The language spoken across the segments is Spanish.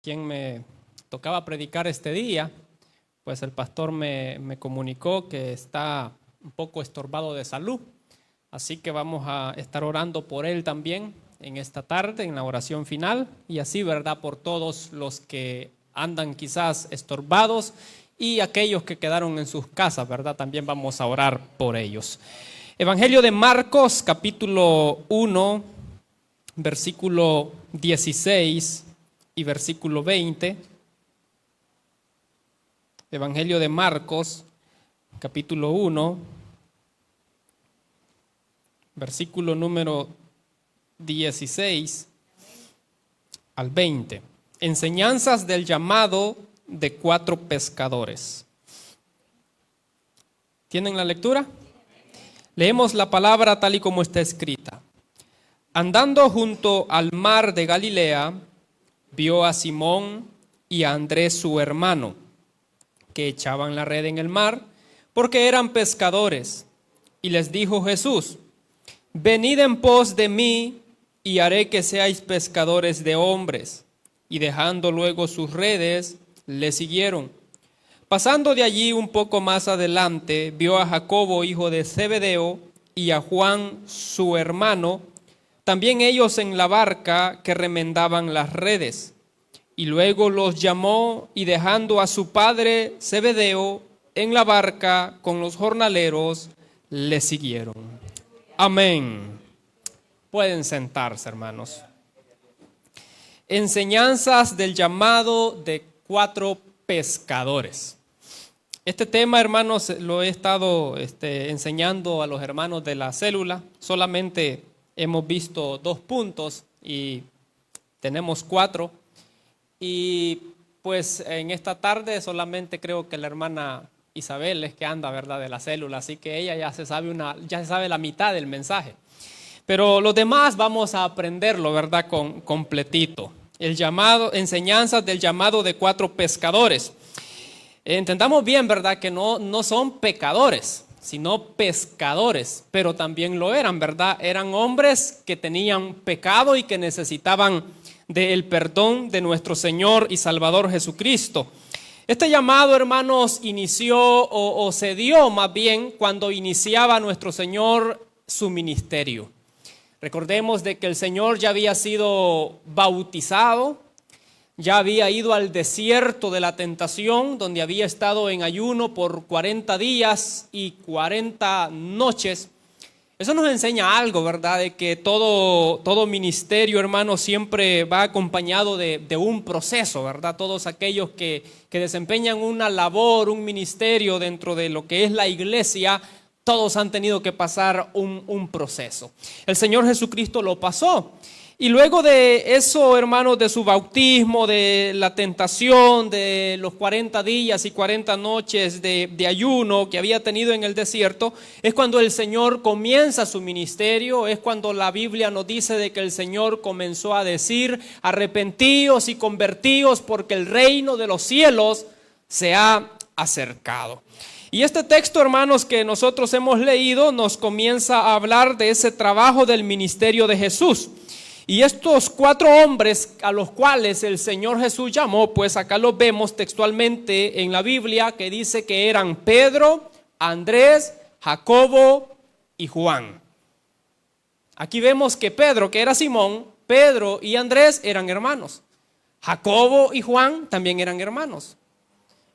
quien me tocaba predicar este día, pues el pastor me comunicó que está un poco estorbado de salud, así que vamos a estar orando por él también en esta tarde, en la oración final, y así, ¿verdad?, por todos los que andan quizás estorbados y aquellos que quedaron en sus casas, ¿verdad? También vamos a orar por ellos. Evangelio de Marcos, capítulo 1, versículo 16 y versículo 20. Evangelio de Marcos, capítulo 1, versículo número 16 al 20. Enseñanzas del llamado de 4 pescadores. ¿Tienen la lectura? Leemos la palabra tal y como está escrita. Andando junto al mar de Galilea, vio a Simón y a Andrés su hermano, que echaban la red en el mar, porque eran pescadores. Y les dijo Jesús: venid en pos de mí, y haré que seáis pescadores de hombres. Y dejando luego sus redes, le siguieron. Pasando de allí un poco más adelante, vio a Jacobo, hijo de Zebedeo, y a Juan, su hermano, también ellos en la barca que remendaban las redes. Y luego los llamó, y dejando a su padre Zebedeo en la barca con los jornaleros, le siguieron. Amén. Pueden sentarse, hermanos. Enseñanzas del llamado de 4 pescadores. Este tema, hermanos, lo he estado enseñando a los hermanos de la célula. Solamente hemos visto 2 puntos y tenemos 4. Y pues en esta tarde solamente creo que la hermana Isabel es que anda, ¿verdad?, de la célula, así que ella ya se sabe la mitad del mensaje. Pero los demás vamos a aprenderlo, ¿verdad?, completito. El llamado, enseñanzas del llamado de 4 pescadores. Entendamos bien, ¿verdad?, que no son pecadores, sino pescadores, pero también lo eran, ¿verdad? Eran hombres que tenían pecado y que necesitaban del perdón de nuestro Señor y Salvador Jesucristo. Este llamado, hermanos, inició o se dio más bien cuando iniciaba nuestro Señor su ministerio. Recordemos de que el Señor ya había sido bautizado, ya había ido al desierto de la tentación, donde había estado en ayuno por 40 días y 40 noches. Eso nos enseña algo, ¿verdad? De que todo ministerio, hermano, siempre va acompañado de un proceso, ¿verdad? Todos aquellos que desempeñan una labor, un ministerio dentro de lo que es la iglesia, todos han tenido que pasar un proceso. El Señor Jesucristo lo pasó. Y luego de eso, hermanos, de su bautismo, de la tentación, de los 40 días y 40 noches de ayuno que había tenido en el desierto, es cuando el Señor comienza su ministerio, es cuando la Biblia nos dice de que el Señor comenzó a decir: arrepentíos y convertíos porque el reino de los cielos se ha acercado. Y este texto, hermanos, que nosotros hemos leído nos comienza a hablar de ese trabajo del ministerio de Jesús. Y estos 4 hombres a los cuales el Señor Jesús llamó, pues acá los vemos textualmente en la Biblia, que dice que eran Pedro, Andrés, Jacobo y Juan. Aquí vemos que Pedro, que era Simón, Pedro y Andrés eran hermanos. Jacobo y Juan también eran hermanos.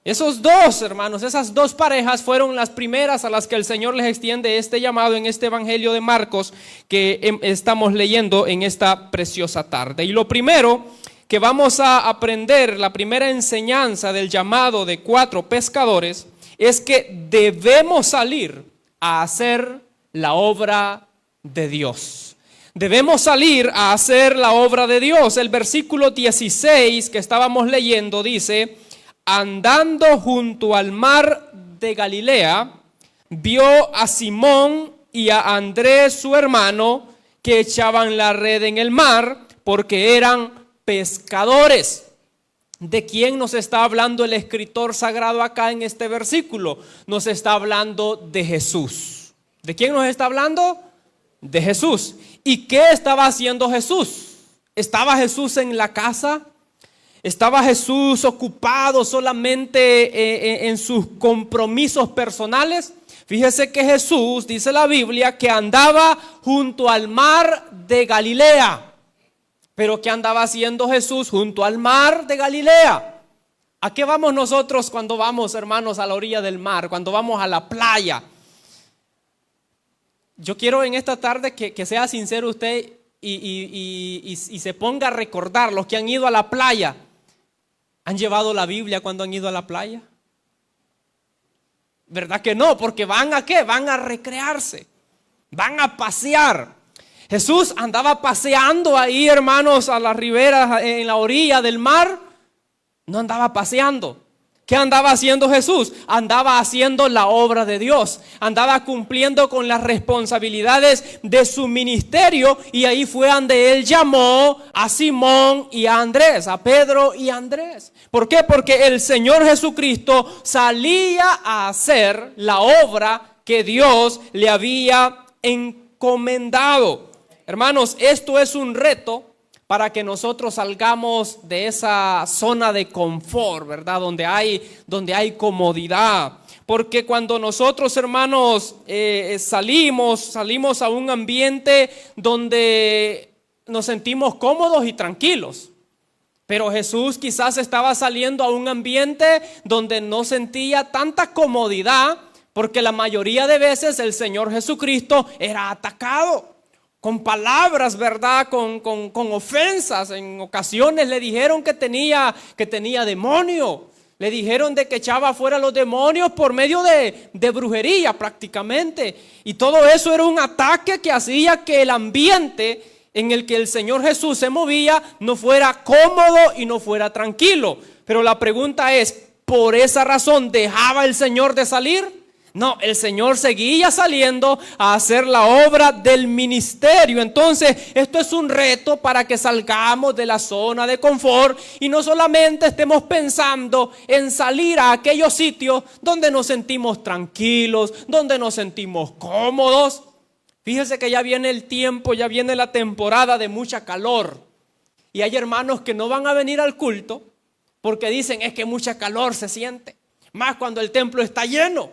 Esos 2 hermanos, esas 2 parejas fueron las primeras a las que el Señor les extiende este llamado en este Evangelio de Marcos que estamos leyendo en esta preciosa tarde. Y lo primero que vamos a aprender, la primera enseñanza del llamado de 4 pescadores, es que debemos salir a hacer la obra de Dios. Debemos salir a hacer la obra de Dios. El versículo 16 que estábamos leyendo dice: andando junto al mar de Galilea, vio a Simón y a Andrés su hermano, que echaban la red en el mar, porque eran pescadores. ¿De quién nos está hablando el escritor sagrado acá en este versículo? Nos está hablando de Jesús. ¿De quién nos está hablando? De Jesús. ¿Y qué estaba haciendo Jesús? ¿Estaba Jesús en la casa? ¿Estaba Jesús ocupado solamente en sus compromisos personales? Fíjese que Jesús, dice la Biblia, que andaba junto al mar de Galilea. ¿Pero qué andaba haciendo Jesús junto al mar de Galilea? ¿A qué vamos nosotros cuando vamos, hermanos, a la orilla del mar, cuando vamos a la playa? Yo quiero en esta tarde que sea sincero usted y se ponga a recordar los que han ido a la playa. ¿Han llevado la Biblia cuando han ido a la playa? ¿Verdad que no? Porque ¿van a qué? Van a recrearse, van a pasear. Jesús andaba paseando ahí, hermanos, a las riberas, en la orilla del mar. No andaba paseando. ¿Qué andaba haciendo Jesús? Andaba haciendo la obra de Dios. Andaba cumpliendo con las responsabilidades de su ministerio. Y ahí fue donde Él llamó a Simón y a Andrés, a Pedro y a Andrés. ¿Por qué? Porque el Señor Jesucristo salía a hacer la obra que Dios le había encomendado. Hermanos, esto es un reto para que nosotros salgamos de esa zona de confort, ¿verdad? Donde hay comodidad. Porque cuando nosotros, hermanos, salimos a un ambiente donde nos sentimos cómodos y tranquilos. Pero Jesús quizás estaba saliendo a un ambiente donde no sentía tanta comodidad, porque la mayoría de veces el Señor Jesucristo era atacado con palabras, ¿verdad? Con ofensas. En ocasiones le dijeron que tenía demonio. Le dijeron de que echaba fuera los demonios por medio de brujería prácticamente. Y todo eso era un ataque que hacía que el ambiente en el que el Señor Jesús se movía no fuera cómodo y no fuera tranquilo. Pero la pregunta es, ¿por esa razón dejaba el Señor de salir? No, el Señor seguía saliendo a hacer la obra del ministerio. Entonces, esto es un reto para que salgamos de la zona de confort y no solamente estemos pensando en salir a aquellos sitios donde nos sentimos tranquilos, donde nos sentimos cómodos. Fíjese que ya viene el tiempo, ya viene la temporada de mucha calor. Y hay hermanos que no van a venir al culto porque dicen es que mucha calor se siente, más cuando el templo está lleno.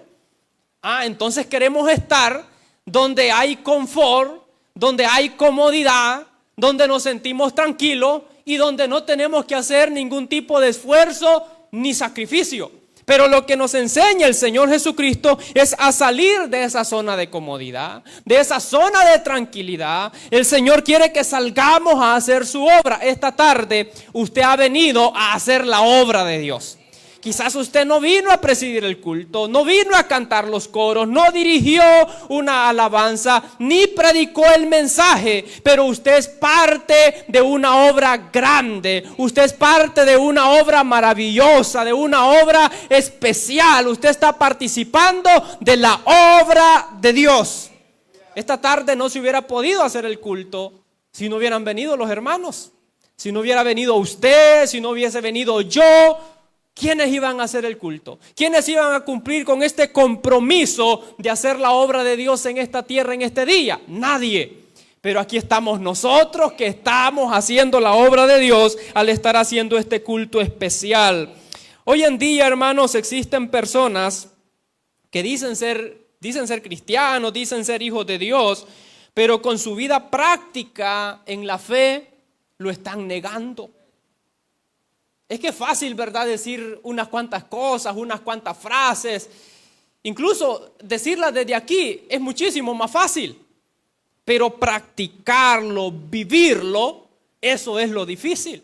Entonces queremos estar donde hay confort, donde hay comodidad, donde nos sentimos tranquilos y donde no tenemos que hacer ningún tipo de esfuerzo ni sacrificio. Pero lo que nos enseña el Señor Jesucristo es a salir de esa zona de comodidad, de esa zona de tranquilidad. El Señor quiere que salgamos a hacer su obra. Esta tarde usted ha venido a hacer la obra de Dios. Quizás usted no vino a presidir el culto, no vino a cantar los coros, no dirigió una alabanza, ni predicó el mensaje, pero usted es parte de una obra grande, usted es parte de una obra maravillosa, de una obra especial, usted está participando de la obra de Dios. Esta tarde no se hubiera podido hacer el culto si no hubieran venido los hermanos, si no hubiera venido usted, si no hubiese venido yo. ¿Quiénes iban a hacer el culto? ¿Quiénes iban a cumplir con este compromiso de hacer la obra de Dios en esta tierra en este día? Nadie. Pero aquí estamos nosotros que estamos haciendo la obra de Dios al estar haciendo este culto especial. Hoy en día, hermanos, existen personas que dicen ser cristianos, dicen ser hijos de Dios, pero con su vida práctica en la fe lo están negando. Es que es fácil, ¿verdad?, decir unas cuantas cosas, unas cuantas frases. Incluso decirlas desde aquí es muchísimo más fácil. Pero practicarlo, vivirlo, eso es lo difícil.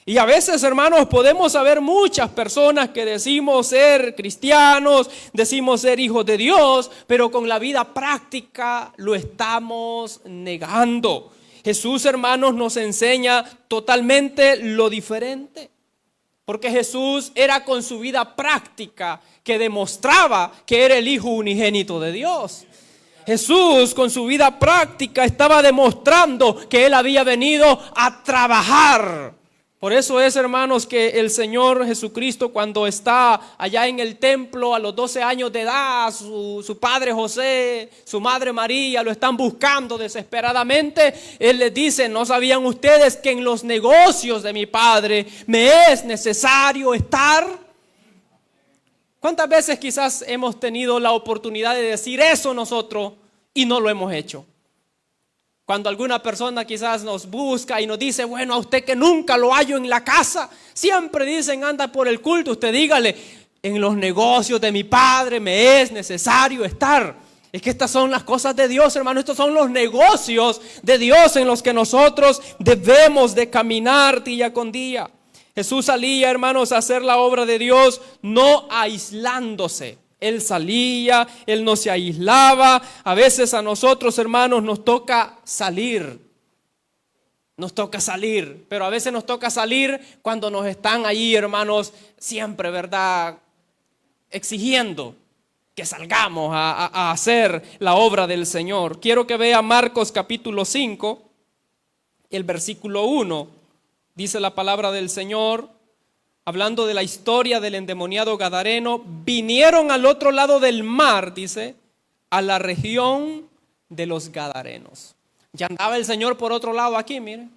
Y a veces, hermanos, podemos saber muchas personas que decimos ser cristianos, decimos ser hijos de Dios, pero con la vida práctica lo estamos negando. Jesús, hermanos, nos enseña totalmente lo diferente. Porque Jesús era con su vida práctica que demostraba que era el Hijo unigénito de Dios. Jesús con su vida práctica estaba demostrando que Él había venido a trabajar Por eso es, hermanos, que el Señor Jesucristo, cuando está allá en el templo a los 12 años de edad, su padre José, su madre María lo están buscando desesperadamente. Él les dice: ¿no sabían ustedes que en los negocios de mi Padre me es necesario estar? ¿Cuántas veces quizás hemos tenido la oportunidad de decir eso nosotros y no lo hemos hecho? Cuando alguna persona quizás nos busca y nos dice: bueno, a usted que nunca lo hallo en la casa, siempre dicen anda por el culto, usted dígale: en los negocios de mi Padre me es necesario estar. Es que estas son las cosas de Dios, hermano. Estos son los negocios de Dios en los que nosotros debemos de caminar día con día. Jesús salía, hermanos, a hacer la obra de Dios, no aislándose. Él salía, Él no se aislaba. A veces a nosotros, hermanos, nos toca salir. Nos toca salir, pero a veces nos toca salir cuando nos están ahí, hermanos, siempre, ¿verdad?, exigiendo que salgamos a hacer la obra del Señor. Quiero que vea Marcos capítulo 5, el versículo 1. Dice la palabra del Señor, hablando de la historia del endemoniado gadareno: vinieron al otro lado del mar, dice, a la región de los gadarenos. Ya andaba el Señor por otro lado aquí, miren.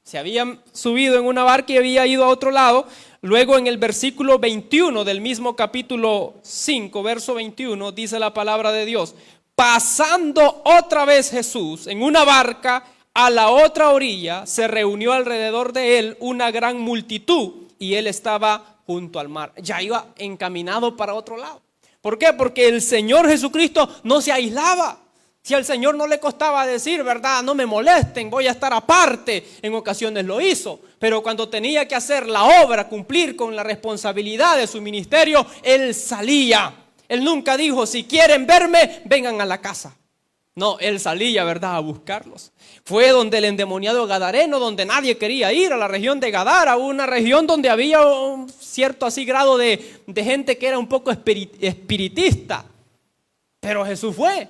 Se había subido en una barca y había ido a otro lado. Luego en el versículo 21 del mismo capítulo 5, verso 21, dice la palabra de Dios: pasando otra vez Jesús en una barca a la otra orilla, se reunió alrededor de él una gran multitud, y él estaba junto al mar. Ya iba encaminado para otro lado. ¿Por qué? Porque el Señor Jesucristo no se aislaba. Si al Señor no le costaba decir, ¿verdad?, no me molesten, voy a estar aparte, en ocasiones lo hizo. Pero cuando tenía que hacer la obra, cumplir con la responsabilidad de su ministerio, Él salía. Él nunca dijo: si quieren verme, vengan a la casa. No, Él salía, ¿verdad?, a buscarlos. Fue donde el endemoniado gadareno, donde nadie quería ir, a la región de Gadara, una región donde había un cierto así grado de gente que era un poco espiritista. Pero Jesús fue,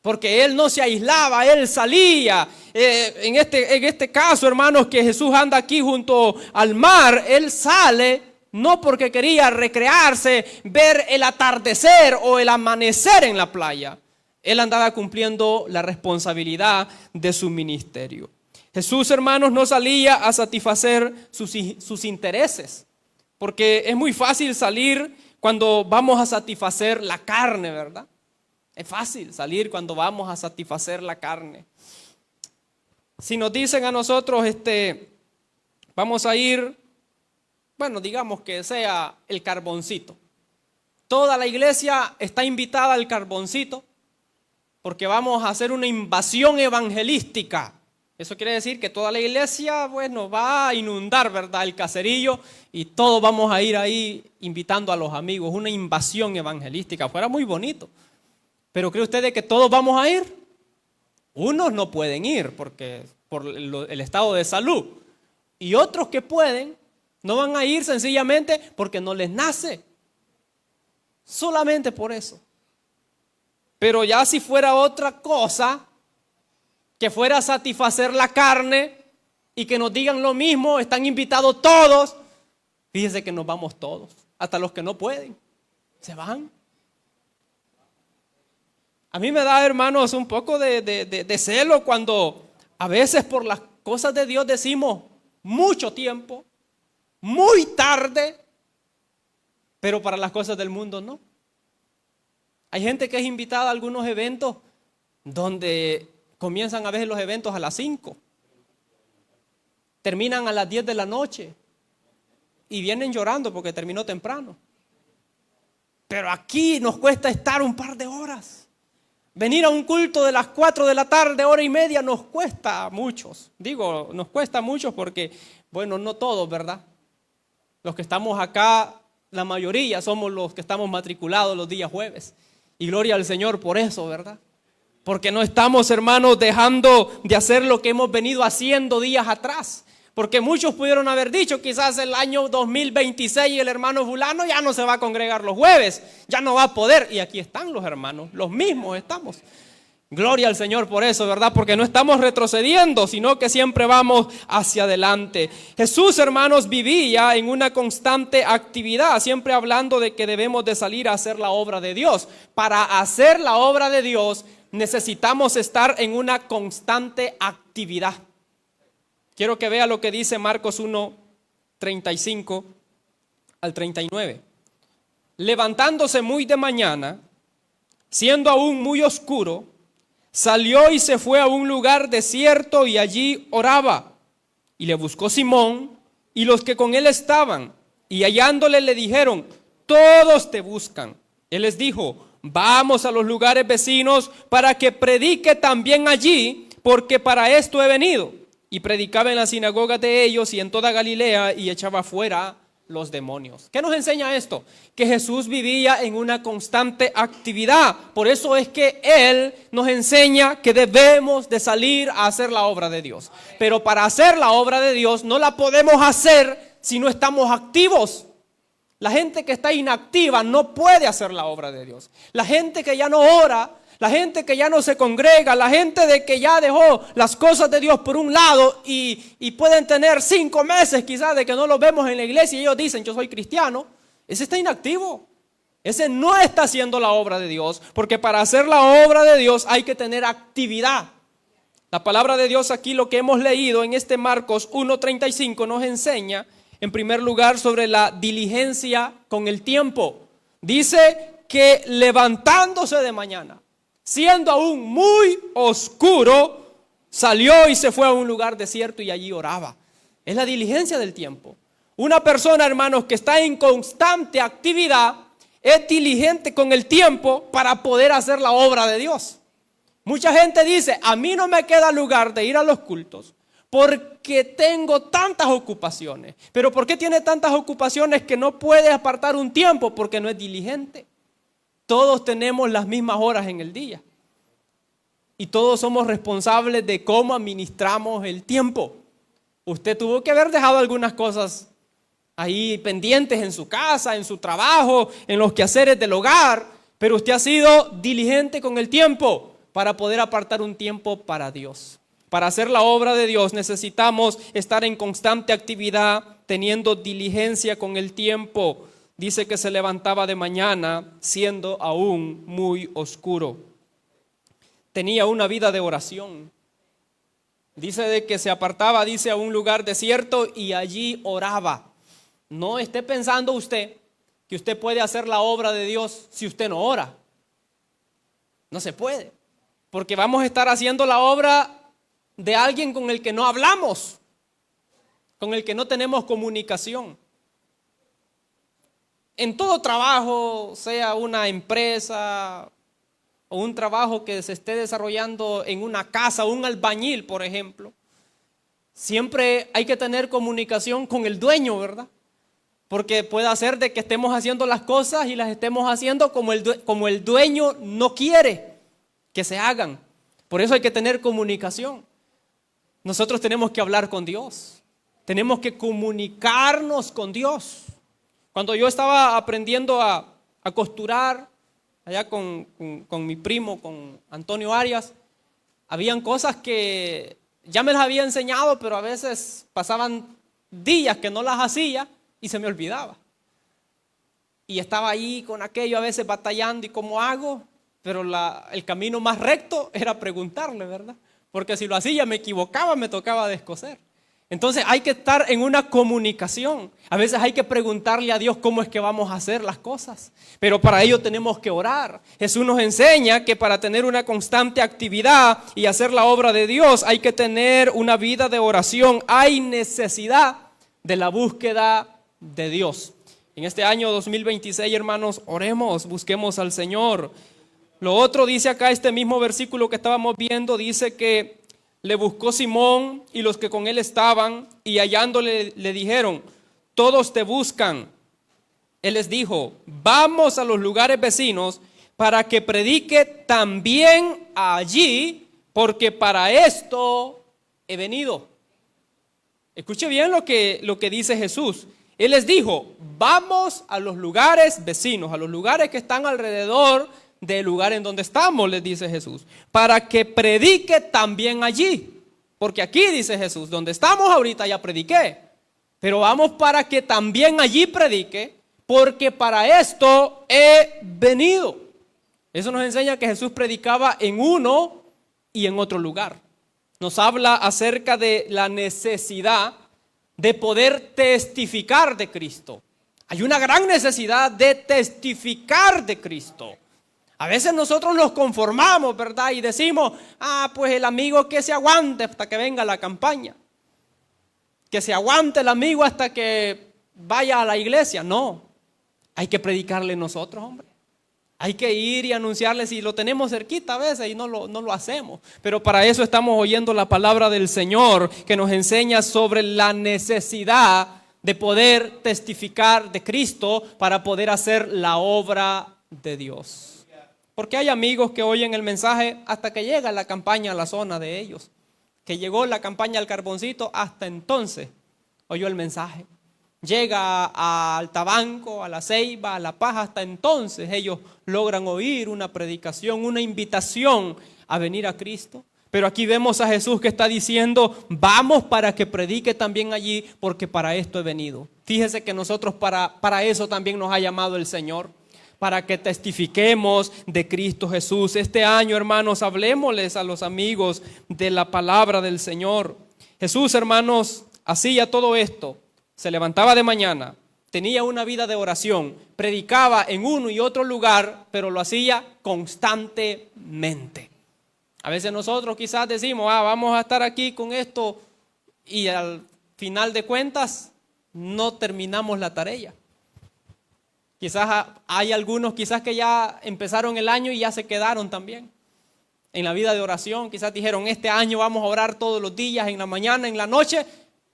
porque Él no se aislaba, Él salía. En este caso, hermanos, que Jesús anda aquí junto al mar, Él sale no porque quería recrearse, ver el atardecer o el amanecer en la playa. Él andaba cumpliendo la responsabilidad de su ministerio. Jesús, hermanos, no salía a satisfacer sus intereses, porque es muy fácil salir cuando vamos a satisfacer la carne, ¿verdad? Es fácil salir cuando vamos a satisfacer la carne. Si nos dicen a nosotros, vamos a ir, bueno, digamos que sea el Carboncito. Toda la iglesia está invitada al Carboncito, porque vamos a hacer una invasión evangelística. Eso quiere decir que toda la iglesia, bueno, va a inundar, ¿verdad?, el caserillo, y todos vamos a ir ahí invitando a los amigos. Una invasión evangelística. Fuera muy bonito. Pero ¿cree usted que todos vamos a ir? Unos no pueden ir porque por el estado de salud. Y otros que pueden, no van a ir sencillamente porque no les nace. Solamente por eso. Pero ya si fuera otra cosa, que fuera a satisfacer la carne y que nos digan lo mismo, están invitados todos, fíjense que nos vamos todos, hasta los que no pueden, se van. A mí me da, hermanos, un poco de celo cuando a veces por las cosas de Dios decimos mucho tiempo, muy tarde, pero para las cosas del mundo no. Hay gente que es invitada a algunos eventos donde comienzan a veces los eventos a las 5, terminan a las 10 de la noche y vienen llorando porque terminó temprano. Pero aquí nos cuesta estar un par de horas. Venir a un culto de las 4 de la tarde, hora y media, nos cuesta a muchos. Digo, nos cuesta a muchos porque, bueno, no todos, ¿verdad? Los que estamos acá, la mayoría somos los que estamos matriculados los días jueves. Y gloria al Señor por eso, ¿verdad? Porque no estamos, hermanos, dejando de hacer lo que hemos venido haciendo días atrás. Porque muchos pudieron haber dicho, quizás el año 2026 el hermano fulano ya no se va a congregar los jueves, ya no va a poder. Y aquí están los hermanos, los mismos estamos. Gloria al Señor por eso, ¿verdad? Porque no estamos retrocediendo, sino que siempre vamos hacia adelante. Jesús, hermanos, vivía en una constante actividad, siempre hablando de que debemos de salir a hacer la obra de Dios. Para hacer la obra de Dios necesitamos estar en una constante actividad. Quiero que vea lo que dice Marcos 1:35 al 39. Levantándose muy de mañana, siendo aún muy oscuro, salió y se fue a un lugar desierto y allí oraba. Y le buscó Simón y los que con él estaban, y hallándole le dijeron: todos te buscan. Él les dijo: vamos a los lugares vecinos para que predique también allí, porque para esto he venido. Y predicaba en las sinagogas de ellos y en toda Galilea, y echaba fuera los demonios. ¿Qué nos enseña esto? Que Jesús vivía en una constante actividad. Por eso es que Él nos enseña que debemos de salir a hacer la obra de Dios. Pero para hacer la obra de Dios no la podemos hacer si no estamos activos. La gente que está inactiva no puede hacer la obra de Dios. La gente que ya no ora, la gente que ya no se congrega, la gente de que ya dejó las cosas de Dios por un lado y pueden tener 5 meses quizás de que no los vemos en la iglesia y ellos dicen: yo soy cristiano. Ese está inactivo. Ese no está haciendo la obra de Dios, porque para hacer la obra de Dios hay que tener actividad. La palabra de Dios aquí, lo que hemos leído en este Marcos 1:35, nos enseña en primer lugar sobre la diligencia con el tiempo. Dice que levantándose de mañana, siendo aún muy oscuro, salió y se fue a un lugar desierto y allí oraba. Es la diligencia del tiempo. Una persona, hermanos, que está en constante actividad, es diligente con el tiempo para poder hacer la obra de Dios. Mucha gente dice: a mí no me queda lugar de ir a los cultos porque tengo tantas ocupaciones. ¿Pero por qué tiene tantas ocupaciones que no puede apartar un tiempo? Porque no es diligente. Todos tenemos las mismas horas en el día y todos somos responsables de cómo administramos el tiempo. Usted tuvo que haber dejado algunas cosas ahí pendientes en su casa, en su trabajo, en los quehaceres del hogar, pero usted ha sido diligente con el tiempo para poder apartar un tiempo para Dios. Para hacer la obra de Dios necesitamos estar en constante actividad, teniendo diligencia con el tiempo. Dice que se levantaba de mañana, siendo aún muy oscuro. Tenía una vida de oración. Dice de que se apartaba, dice, a un lugar desierto y allí oraba. No esté pensando usted que usted puede hacer la obra de Dios si usted no ora. No se puede, porque vamos a estar haciendo la obra de alguien con el que no hablamos, con el que no tenemos comunicación. En todo trabajo, sea una empresa o un trabajo que se esté desarrollando en una casa, un albañil, por ejemplo, siempre hay que tener comunicación con el dueño, ¿verdad? Porque puede ser de que estemos haciendo las cosas y las estemos haciendo como el dueño no quiere que se hagan. Por eso hay que tener comunicación. Nosotros tenemos que hablar con Dios. Tenemos que comunicarnos con Dios. Cuando yo estaba aprendiendo a costurar allá con mi primo, con Antonio Arias, habían cosas que ya me las había enseñado, pero a veces pasaban días que no las hacía y se me olvidaba. Y estaba ahí con aquello a veces batallando y cómo hago, pero el camino más recto era preguntarle, ¿verdad? Porque si lo hacía me equivocaba, me tocaba descoser. Entonces hay que estar en una comunicación. A veces hay que preguntarle a Dios cómo es que vamos a hacer las cosas. Pero para ello tenemos que orar. Jesús nos enseña que para tener una constante actividad y hacer la obra de Dios hay que tener una vida de oración. Hay necesidad de la búsqueda de Dios. En este año 2026, hermanos, oremos, busquemos al Señor. Lo otro dice acá, este mismo versículo que estábamos viendo, dice que le buscó Simón y los que con él estaban, y hallándole le dijeron: todos te buscan. Él les dijo: vamos a los lugares vecinos para que predique también allí, porque para esto he venido. Escuche bien lo que dice Jesús. Él les dijo: vamos a los lugares vecinos, a los lugares que están alrededor del lugar en donde estamos, les dice Jesús, para que predique también allí. Porque aquí, dice Jesús, donde estamos ahorita ya prediqué, pero vamos para que también allí predique, porque para esto he venido. Eso nos enseña que Jesús predicaba en uno y en otro lugar. Nos habla acerca de la necesidad de poder testificar de Cristo. Hay una gran necesidad de testificar de Cristo. A veces nosotros nos conformamos, ¿verdad? Y decimos, pues el amigo que se aguante hasta que venga la campaña. Que se aguante el amigo hasta que vaya a la iglesia. No, hay que predicarle nosotros, hombre. Hay que ir y anunciarle si lo tenemos cerquita a veces y no lo hacemos. Pero para eso estamos oyendo la palabra del Señor que nos enseña sobre la necesidad de poder testificar de Cristo para poder hacer la obra de Dios. Porque hay amigos que oyen el mensaje hasta que llega la campaña a la zona de ellos. Que llegó la campaña al Carboncito, hasta entonces oyó el mensaje. Llega al Tabanco, a la Ceiba, a La Paja, hasta entonces ellos logran oír una predicación, una invitación a venir a Cristo. Pero aquí vemos a Jesús que está diciendo, vamos para que predique también allí, porque para esto he venido. Fíjese que nosotros para eso también nos ha llamado el Señor, para que testifiquemos de Cristo Jesús. Este año, hermanos, hablemosles a los amigos de la palabra del Señor. Jesús, hermanos, hacía todo esto. Se levantaba de mañana, tenía una vida de oración, predicaba en uno y otro lugar, pero lo hacía constantemente. A veces nosotros quizás decimos, vamos a estar aquí con esto y al final de cuentas no terminamos la tarea. Quizás hay algunos quizás que ya empezaron el año y ya se quedaron también en la vida de oración. Quizás dijeron, este año vamos a orar todos los días, en la mañana, en la noche,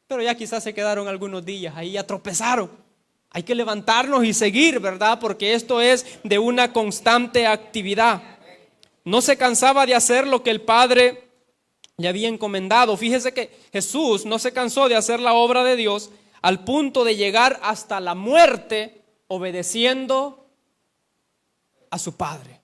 pero ya quizás se quedaron algunos días, ahí ya tropezaron. Hay que levantarnos y seguir, ¿verdad? Porque esto es de una constante actividad. No se cansaba de hacer lo que el Padre le había encomendado. Fíjese que Jesús no se cansó de hacer la obra de Dios al punto de llegar hasta la muerte obedeciendo a su Padre.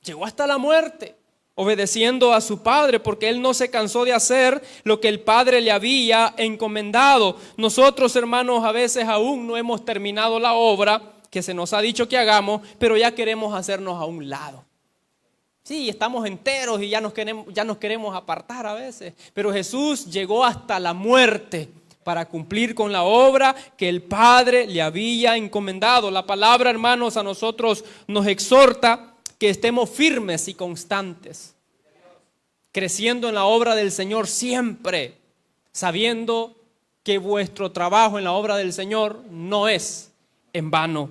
Llegó hasta la muerte obedeciendo a su Padre, porque Él no se cansó de hacer lo que el Padre le había encomendado. Nosotros, hermanos, a veces aún no hemos terminado la obra que se nos ha dicho que hagamos, pero ya queremos hacernos a un lado. Sí, estamos enteros y ya nos queremos apartar a veces, pero Jesús llegó hasta la muerte para cumplir con la obra que el Padre le había encomendado. La palabra, hermanos, a nosotros nos exhorta que estemos firmes y constantes, creciendo en la obra del Señor siempre, sabiendo que vuestro trabajo en la obra del Señor no es en vano.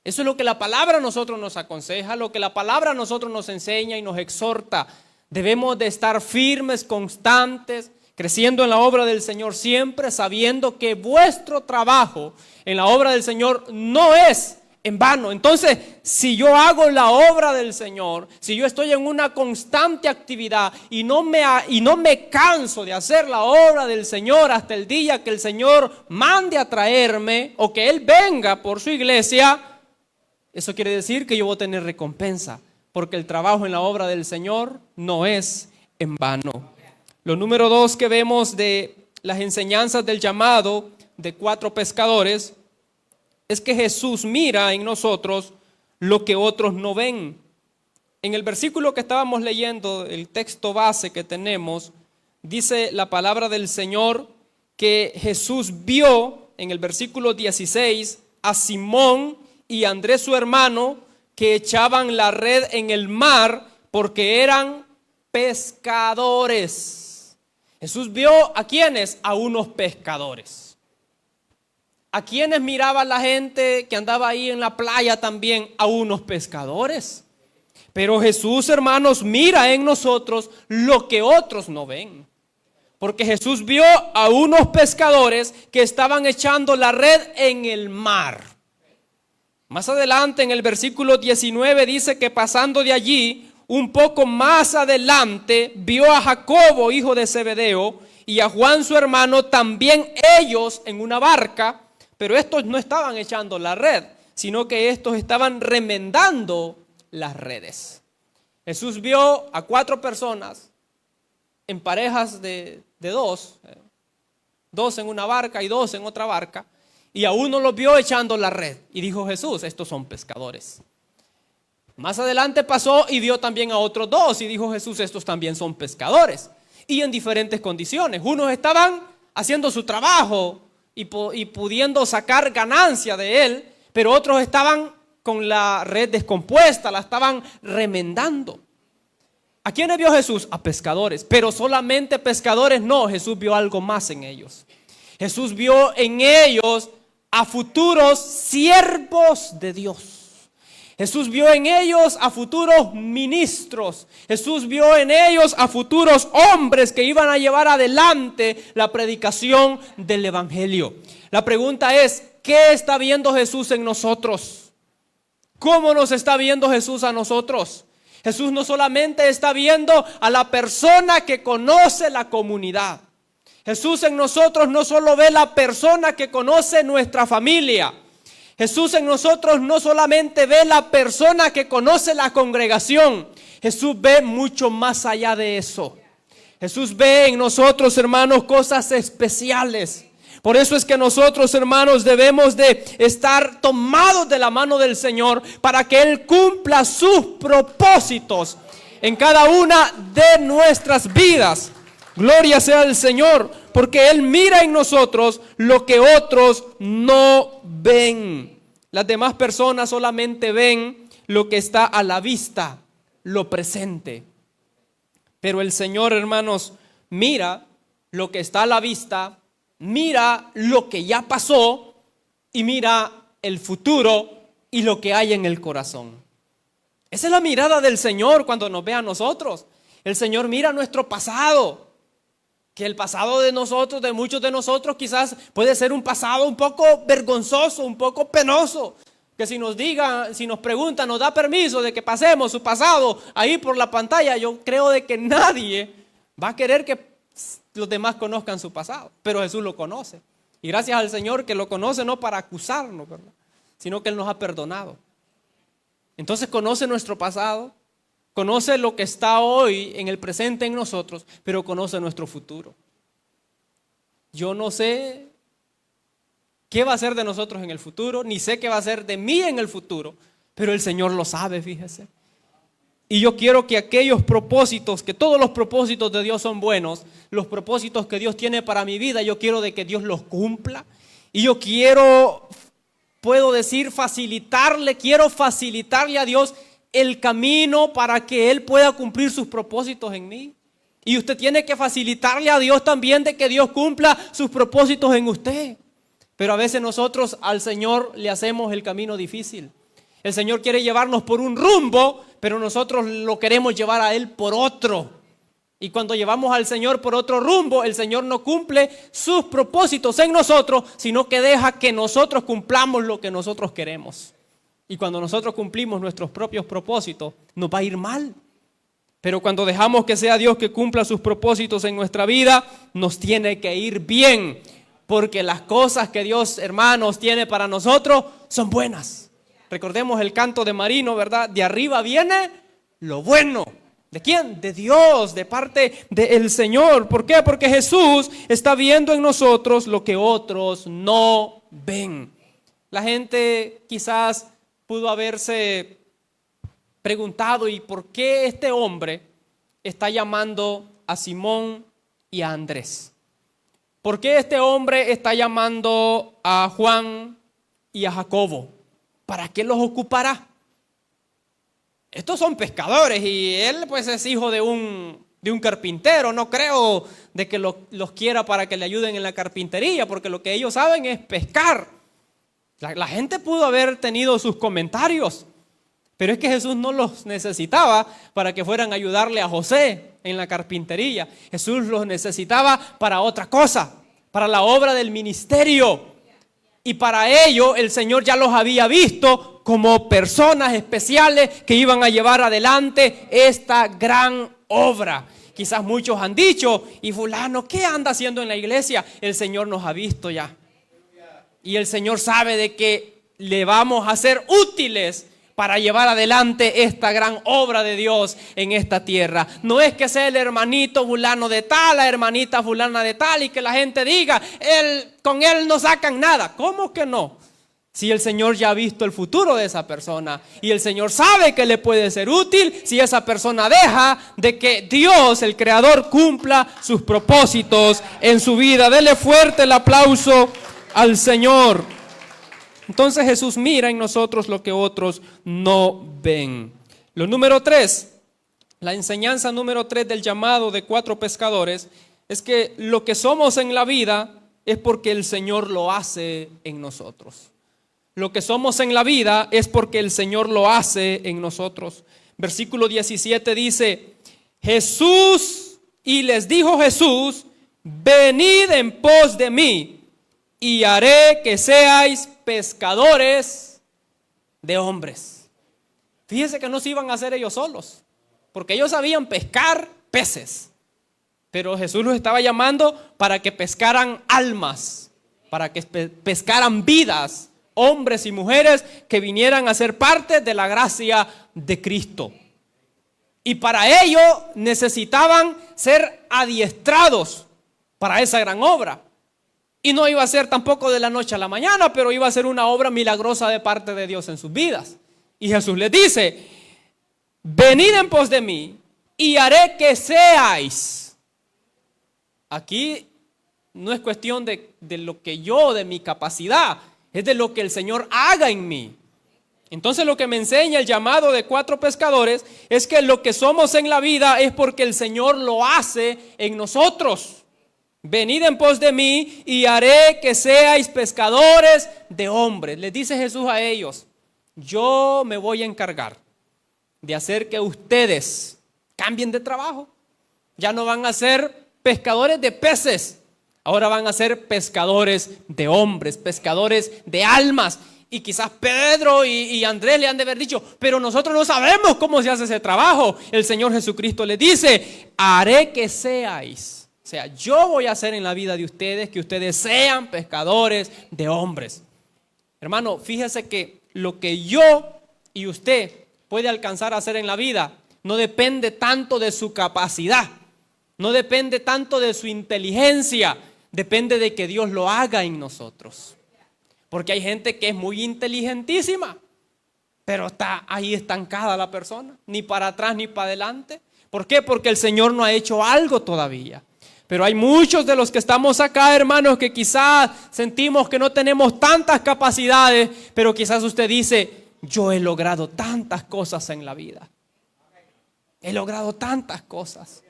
Eso es lo que la palabra a nosotros nos aconseja, lo que la palabra a nosotros nos enseña y nos exhorta. Debemos de estar firmes, constantes, creciendo en la obra del Señor siempre, sabiendo que vuestro trabajo en la obra del Señor no es en vano. Entonces, si yo hago la obra del Señor, si yo estoy en una constante actividad y no me canso de hacer la obra del Señor hasta el día que el Señor mande a traerme o que Él venga por su iglesia, eso quiere decir que yo voy a tener recompensa, porque el trabajo en la obra del Señor no es en vano. Lo número 2 que vemos de las enseñanzas del llamado de 4 pescadores es que Jesús mira en nosotros lo que otros no ven. En el versículo que estábamos leyendo, el texto base que tenemos, dice la palabra del Señor que Jesús vio en el versículo 16 a Simón y a Andrés su hermano que echaban la red en el mar porque eran pescadores. Jesús vio ¿a quiénes? A unos pescadores. ¿A quiénes miraba la gente que andaba ahí en la playa también? A unos pescadores. Pero Jesús, hermanos, mira en nosotros lo que otros no ven. Porque Jesús vio a unos pescadores que estaban echando la red en el mar. Más adelante en el versículo 19 dice que pasando de allí, un poco más adelante, vio a Jacobo, hijo de Zebedeo, y a Juan su hermano, también ellos en una barca. Pero estos no estaban echando la red, sino que estos estaban remendando las redes. Jesús vio a 4 personas en parejas de 2, 2 en una barca y 2 en otra barca, y a uno los vio echando la red, y dijo Jesús: estos son pescadores. Más adelante pasó y vio también a otros 2, y dijo Jesús: estos también son pescadores, y en diferentes condiciones. Unos estaban haciendo su trabajo y pudiendo sacar ganancia de él, pero otros estaban con la red descompuesta, la estaban remendando. ¿A quiénes vio Jesús? A pescadores, pero solamente pescadores no. Jesús vio algo más en ellos. Jesús vio en ellos a futuros siervos de Dios. Jesús vio en ellos a futuros ministros. Jesús vio en ellos a futuros hombres que iban a llevar adelante la predicación del evangelio. La pregunta es: ¿qué está viendo Jesús en nosotros? ¿Cómo nos está viendo Jesús a nosotros? Jesús no solamente está viendo a la persona que conoce la comunidad. Jesús en nosotros no solo ve la persona que conoce nuestra familia. Jesús en nosotros no solamente ve la persona que conoce la congregación. Jesús ve mucho más allá de eso. Jesús ve en nosotros, hermanos, cosas especiales. Por eso es que nosotros, hermanos, debemos de estar tomados de la mano del Señor para que Él cumpla sus propósitos en cada una de nuestras vidas. Gloria sea al Señor, porque Él mira en nosotros lo que otros no ven. Las demás personas solamente ven lo que está a la vista, lo presente. Pero el Señor, hermanos, mira lo que está a la vista, mira lo que ya pasó y mira el futuro y lo que hay en el corazón. Esa es la mirada del Señor cuando nos ve a nosotros. El Señor mira nuestro pasado, que el pasado de nosotros, de muchos de nosotros, quizás puede ser un pasado un poco vergonzoso, un poco penoso, que si nos preguntan, nos da permiso de que pasemos su pasado ahí por la pantalla. Yo creo de que nadie va a querer que los demás conozcan su pasado, pero Jesús lo conoce. Y gracias al Señor que lo conoce, no para acusarnos, ¿verdad?, sino que Él nos ha perdonado. Entonces conoce nuestro pasado, conoce lo que está hoy en el presente en nosotros, pero conoce nuestro futuro. Yo no sé qué va a ser de nosotros en el futuro, ni sé qué va a ser de mí en el futuro, pero el Señor lo sabe, fíjese. Y yo quiero que aquellos propósitos, que todos los propósitos de Dios son buenos, los propósitos que Dios tiene para mi vida, yo quiero de que Dios los cumpla. Y yo quiero facilitarle a Dios el camino para que Él pueda cumplir sus propósitos en mí. Y usted tiene que facilitarle a Dios también de que Dios cumpla sus propósitos en usted. Pero a veces nosotros al Señor le hacemos el camino difícil. El Señor quiere llevarnos por un rumbo, pero nosotros lo queremos llevar a Él por otro. Y cuando llevamos al Señor por otro rumbo, el Señor no cumple sus propósitos en nosotros, sino que deja que nosotros cumplamos lo que nosotros queremos. Y cuando nosotros cumplimos nuestros propios propósitos, nos va a ir mal. Pero cuando dejamos que sea Dios que cumpla sus propósitos en nuestra vida, nos tiene que ir bien. Porque las cosas que Dios, hermanos, tiene para nosotros son buenas. Recordemos el canto de Marino, ¿verdad? De arriba viene lo bueno. ¿De quién? De Dios, de parte del Señor. ¿Por qué? Porque Jesús está viendo en nosotros lo que otros no ven. La gente quizás pudo haberse preguntado: ¿y por qué este hombre está llamando a Simón y a Andrés? ¿Por qué este hombre está llamando a Juan y a Jacobo? ¿Para qué los ocupará? Estos son pescadores y él pues es hijo de un carpintero. No creo de que los quiera para que le ayuden en la carpintería, porque lo que ellos saben es pescar. La gente pudo haber tenido sus comentarios, pero es que Jesús no los necesitaba para que fueran a ayudarle a José en la carpintería. Jesús los necesitaba para otra cosa, para la obra del ministerio. Y para ello el Señor ya los había visto como personas especiales que iban a llevar adelante esta gran obra. Quizás muchos han dicho: ¿y fulano qué anda haciendo en la iglesia? El Señor nos ha visto ya. Y el Señor sabe de que le vamos a ser útiles para llevar adelante esta gran obra de Dios en esta tierra. No es que sea el hermanito fulano de tal, la hermanita fulana de tal, y que la gente diga, con él no sacan nada. ¿Cómo que no? Si el Señor ya ha visto el futuro de esa persona y el Señor sabe que le puede ser útil si esa persona deja de que Dios, el Creador, cumpla sus propósitos en su vida. Dele fuerte el aplauso al Señor. Entonces Jesús mira en nosotros lo que otros no ven. Lo número 3, la enseñanza número 3 del llamado de 4 pescadores es que lo que somos en la vida es porque el Señor lo hace en nosotros. Lo que somos en la vida es porque el Señor lo hace en nosotros. Versículo 17 dice, y les dijo Jesús, venid en pos de mí y haré que seáis pescadores de hombres. Fíjense que no se iban a hacer ellos solos, porque ellos sabían pescar peces, pero Jesús los estaba llamando para que pescaran almas, para que pescaran vidas, hombres y mujeres que vinieran a ser parte de la gracia de Cristo. Y para ello necesitaban ser adiestrados para esa gran obra. Y no iba a ser tampoco de la noche a la mañana, pero iba a ser una obra milagrosa de parte de Dios en sus vidas. Y Jesús les dice, venid en pos de mí y haré que seáis. Aquí no es cuestión de lo que yo, de mi capacidad, es de lo que el Señor haga en mí. Entonces lo que me enseña el llamado de 4 pescadores es que lo que somos en la vida es porque el Señor lo hace en nosotros. Venid en pos de mí y haré que seáis pescadores de hombres. Les dice Jesús a ellos, yo me voy a encargar de hacer que ustedes cambien de trabajo. Ya no van a ser pescadores de peces. Ahora van a ser pescadores de hombres, pescadores de almas. Y quizás Pedro y Andrés le han de haber dicho, pero nosotros no sabemos cómo se hace ese trabajo. El Señor Jesucristo les dice, haré que seáis. O sea, yo voy a hacer en la vida de ustedes que ustedes sean pescadores de hombres. Hermano, fíjese que lo que yo y usted puede alcanzar a hacer en la vida no depende tanto de su capacidad, no depende tanto de su inteligencia. Depende de que Dios lo haga en nosotros. Porque hay gente que es muy inteligentísima, pero está ahí estancada la persona, ni para atrás ni para adelante. ¿Por qué? Porque el Señor no ha hecho algo todavía. Pero hay muchos de los que estamos acá, hermanos, que quizás sentimos que no tenemos tantas capacidades, pero quizás usted dice, yo he logrado tantas cosas en la vida. He logrado tantas cosas.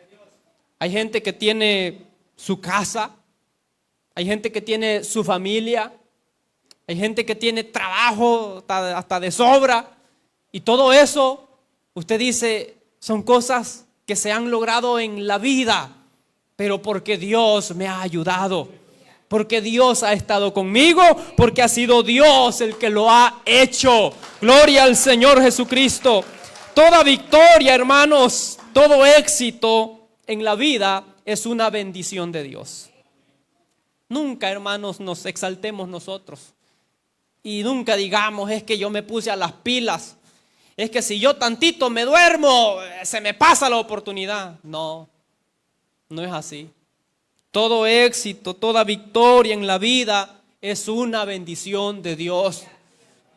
Hay gente que tiene su casa. Hay gente que tiene su familia, hay gente que tiene trabajo hasta de sobra, y todo eso, usted dice, son cosas que se han logrado en la vida, pero porque Dios me ha ayudado, porque Dios ha estado conmigo, porque ha sido Dios el que lo ha hecho. Gloria al Señor Jesucristo. Toda victoria, hermanos, todo éxito en la vida es una bendición de Dios. Nunca, hermanos, nos exaltemos nosotros y nunca digamos, es que yo me puse a las pilas, es que si yo tantito me duermo, se me pasa la oportunidad. No, no es así. Todo éxito, toda victoria en la vida es una bendición de Dios.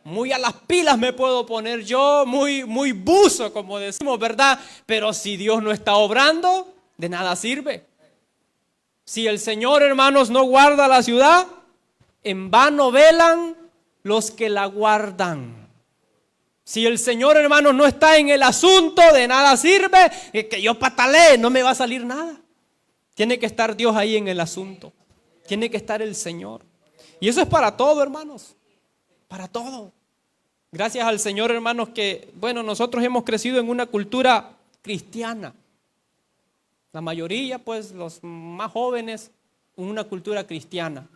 Muy a las pilas me puedo poner yo, muy buzo, como decimos, ¿verdad? Pero si Dios no está obrando, de nada sirve. Si el Señor, hermanos, no guarda la ciudad, en vano velan los que la guardan. Si el Señor, hermanos, no está en el asunto, de nada sirve que yo patalee, no me va a salir nada. Tiene que estar Dios ahí en el asunto. Tiene que estar el Señor. Y eso es para todo, hermanos. Para todo. Gracias al Señor, hermanos, que, bueno, nosotros hemos crecido en una cultura cristiana. La mayoría, pues, los más jóvenes, en una cultura cristiana.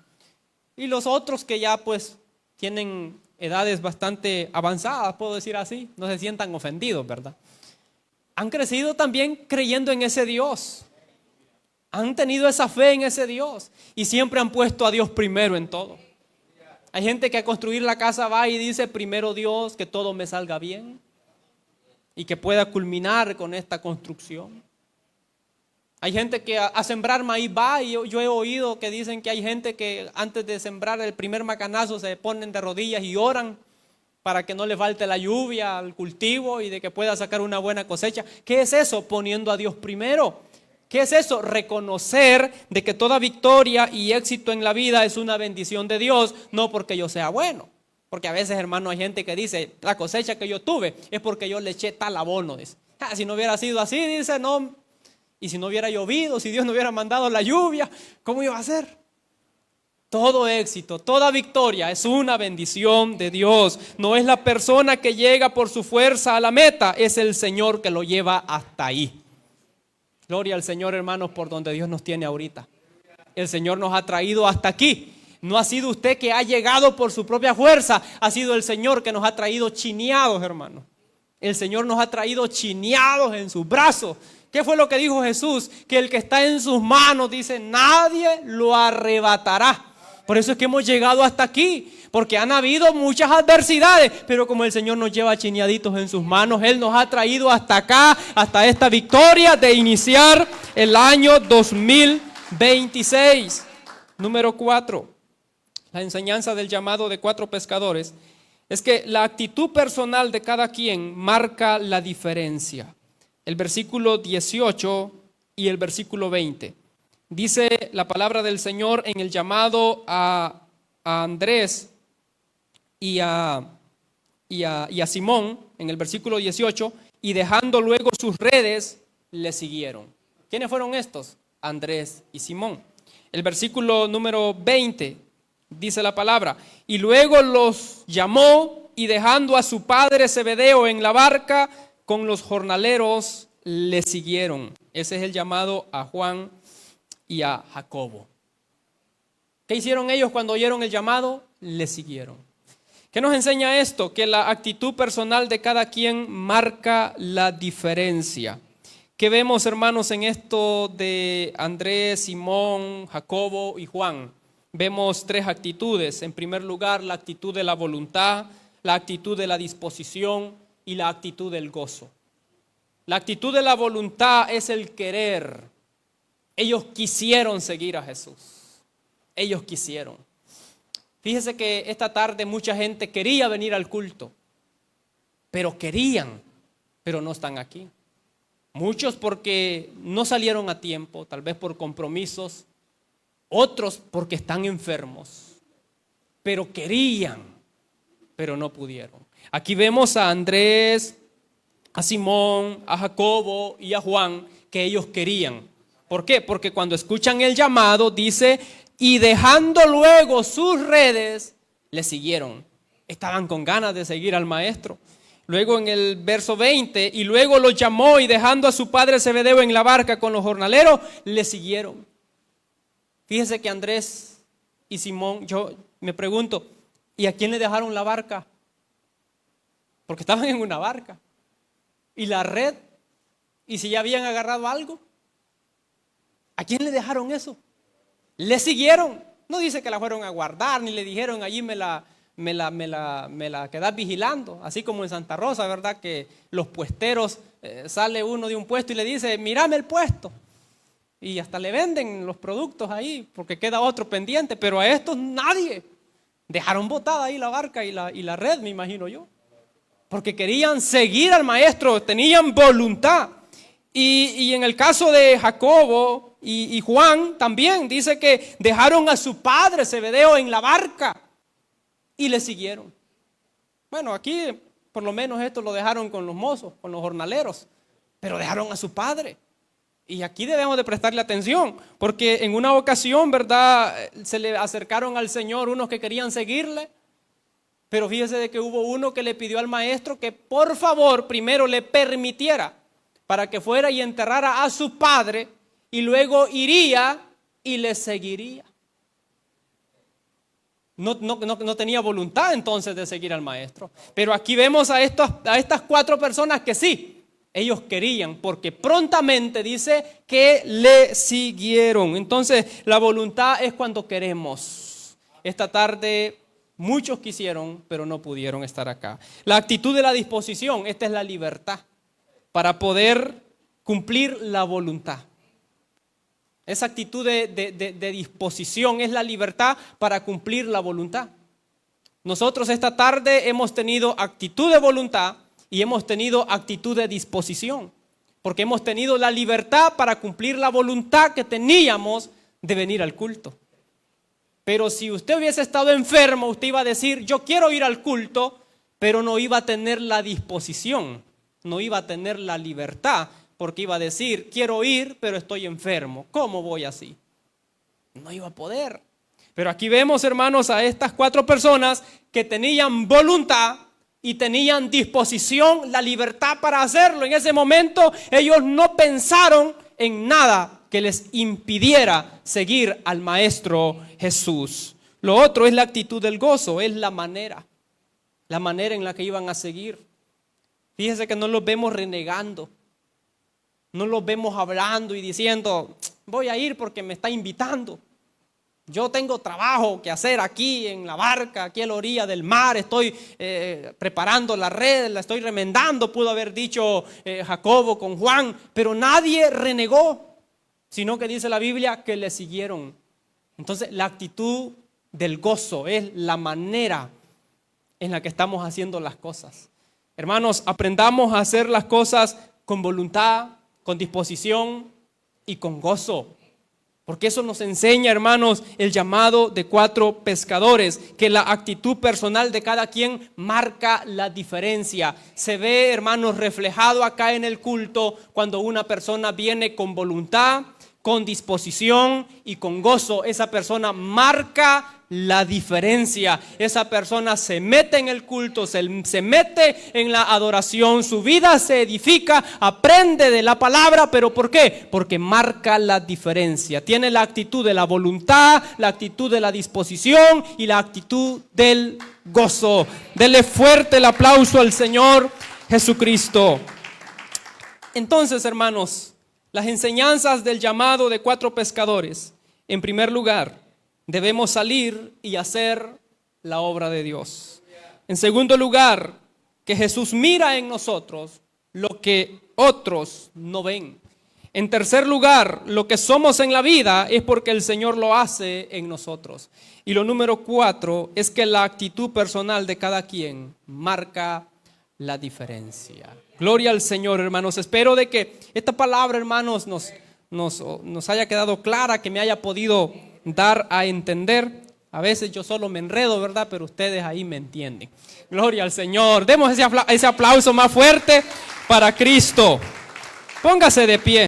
Y los otros que ya, pues, tienen edades bastante avanzadas, puedo decir así, no se sientan ofendidos, ¿verdad? Han crecido también creyendo en ese Dios. Han tenido esa fe en ese Dios. Y siempre han puesto a Dios primero en todo. Hay gente que a construir la casa va y dice, primero Dios, que todo me salga bien y que pueda culminar con esta construcción. Hay gente que a sembrar maíz va y yo he oído que dicen que hay gente que antes de sembrar el primer macanazo se ponen de rodillas y oran para que no le falte la lluvia al cultivo y de que pueda sacar una buena cosecha. ¿Qué es eso? Poniendo a Dios primero. ¿Qué es eso? Reconocer de que toda victoria y éxito en la vida es una bendición de Dios, no porque yo sea bueno. Porque a veces, hermano, hay gente que dice, la cosecha que yo tuve es porque yo le eché tal abono. Dice. Si no hubiera sido así, dice, no. Y si no hubiera llovido, si Dios no hubiera mandado la lluvia, ¿cómo iba a ser? Todo éxito, toda victoria es una bendición de Dios. No es la persona que llega por su fuerza a la meta, es el Señor que lo lleva hasta ahí. Gloria al Señor, hermanos, por donde Dios nos tiene ahorita. El Señor nos ha traído hasta aquí. No ha sido usted que ha llegado por su propia fuerza, ha sido el Señor que nos ha traído chineados, hermanos. El Señor nos ha traído chineados en sus brazos. ¿Qué fue lo que dijo Jesús? Que el que está en sus manos, dice, nadie lo arrebatará. Por eso es que hemos llegado hasta aquí, porque han habido muchas adversidades, pero como el Señor nos lleva chineaditos en sus manos, Él nos ha traído hasta acá, hasta esta victoria de iniciar el año 2026. Número 4, la enseñanza del llamado de 4 pescadores, es que la actitud personal de cada quien marca la diferencia. El versículo 18 y el versículo 20. Dice la palabra del Señor en el llamado a Andrés y a Simón, en el versículo 18, y dejando luego sus redes, le siguieron. ¿Quiénes fueron estos? Andrés y Simón. El versículo número 20 dice la palabra, y luego los llamó y dejando a su padre Zebedeo en la barca, con los jornaleros le siguieron. Ese es el llamado a Juan y a Jacobo. ¿Qué hicieron ellos cuando oyeron el llamado? Le siguieron. ¿Qué nos enseña esto? Que la actitud personal de cada quien marca la diferencia. ¿Qué vemos, hermanos, en esto de Andrés, Simón, Jacobo y Juan? Vemos 3 actitudes. En primer lugar, la actitud de la voluntad, la actitud de la disposición y la actitud del gozo. La actitud de la voluntad es el querer. Ellos quisieron seguir a Jesús. Ellos quisieron. Fíjese que esta tarde mucha gente quería venir al culto, pero querían, pero no están aquí. Muchos porque no salieron a tiempo, tal vez por compromisos, otros porque están enfermos, pero querían, pero no pudieron. Aquí vemos a Andrés, a Simón, a Jacobo y a Juan, que ellos querían. ¿Por qué? Porque cuando escuchan el llamado dice, y dejando luego sus redes, le siguieron. Estaban con ganas de seguir al maestro. Luego en el verso 20, y luego los llamó y dejando a su padre Zebedeo en la barca con los jornaleros, le siguieron. Fíjese que Andrés y Simón, yo me pregunto, ¿y a quién le dejaron la barca? Porque estaban en una barca. ¿Y la red? ¿Y si ya habían agarrado algo? ¿A quién le dejaron eso? Le siguieron. No dice que la fueron a guardar, ni le dijeron allí me la quedás vigilando. Así como en Santa Rosa, ¿verdad? Que los puesteros, sale uno de un puesto y le dice, mírame el puesto. Y hasta le venden los productos ahí, porque queda otro pendiente. Pero a estos nadie. Dejaron botada ahí la barca y la red, me imagino yo. Porque querían seguir al maestro, tenían voluntad. Y en el caso de Jacobo y Juan también dice que dejaron a su padre Zebedeo en la barca y le siguieron. Bueno, aquí por lo menos esto lo dejaron con los mozos, con los jornaleros, pero dejaron a su padre. Y aquí debemos de prestarle atención, porque en una ocasión, ¿verdad? Se le acercaron al Señor unos que querían seguirle, pero fíjese de que hubo uno que le pidió al maestro que por favor primero le permitiera para que fuera y enterrara a su padre y luego iría y le seguiría. No tenía voluntad entonces de seguir al maestro. Pero aquí vemos a estas 4 personas que sí, ellos querían, porque prontamente dice que le siguieron. Entonces la voluntad es cuando queremos. Esta tarde Muchos quisieron, pero no pudieron estar acá. La actitud de la disposición, esta es la libertad para poder cumplir la voluntad. Esa actitud de disposición es la libertad para cumplir la voluntad. Nosotros esta tarde hemos tenido actitud de voluntad y hemos tenido actitud de disposición, porque hemos tenido la libertad para cumplir la voluntad que teníamos de venir al culto. Pero si usted hubiese estado enfermo, usted iba a decir, yo quiero ir al culto, pero no iba a tener la disposición, no iba a tener la libertad, porque iba a decir, quiero ir, pero estoy enfermo. ¿Cómo voy así? No iba a poder. Pero aquí vemos, hermanos, a estas 4 personas que tenían voluntad y tenían disposición, la libertad para hacerlo. En ese momento ellos no pensaron en nada que les impidiera seguir al Maestro Jesús. Lo otro es la actitud del gozo, es la manera en la que iban a seguir. Fíjese que no los vemos renegando, no los vemos hablando y diciendo, voy a ir porque me está invitando. Yo tengo trabajo que hacer aquí en la barca, aquí a la orilla del mar, estoy preparando la red, la estoy remendando, pudo haber dicho Jacobo con Juan, pero nadie renegó, sino que dice la Biblia que le siguieron. Entonces la actitud del gozo es la manera en la que estamos haciendo las cosas. Hermanos, aprendamos a hacer las cosas con voluntad, con disposición y con gozo. Porque eso nos enseña, hermanos, el llamado de 4 pescadores, que la actitud personal de cada quien marca la diferencia. Se ve, hermanos, reflejado acá en el culto cuando una persona viene con voluntad, con disposición y con gozo. Esa persona marca la diferencia. Esa persona se mete en el culto, se mete en la adoración, su vida se edifica, aprende de la palabra, pero ¿por qué? Porque marca la diferencia. Tiene la actitud de la voluntad, la actitud de la disposición y la actitud del gozo. Dele fuerte el aplauso al Señor Jesucristo. Entonces, hermanos, las enseñanzas del llamado de 4 pescadores. En primer lugar, debemos salir y hacer la obra de Dios. En segundo lugar, que Jesús mira en nosotros lo que otros no ven. En tercer lugar, lo que somos en la vida es porque el Señor lo hace en nosotros. Y lo número 4 es que la actitud personal de cada quien marca la diferencia. Gloria al Señor, hermanos. Espero de que esta palabra, hermanos, nos haya quedado clara, que me haya podido dar a entender. A veces yo solo me enredo, ¿verdad? Pero ustedes ahí me entienden. Gloria al Señor. Demos ese aplauso más fuerte para Cristo. Póngase de pie.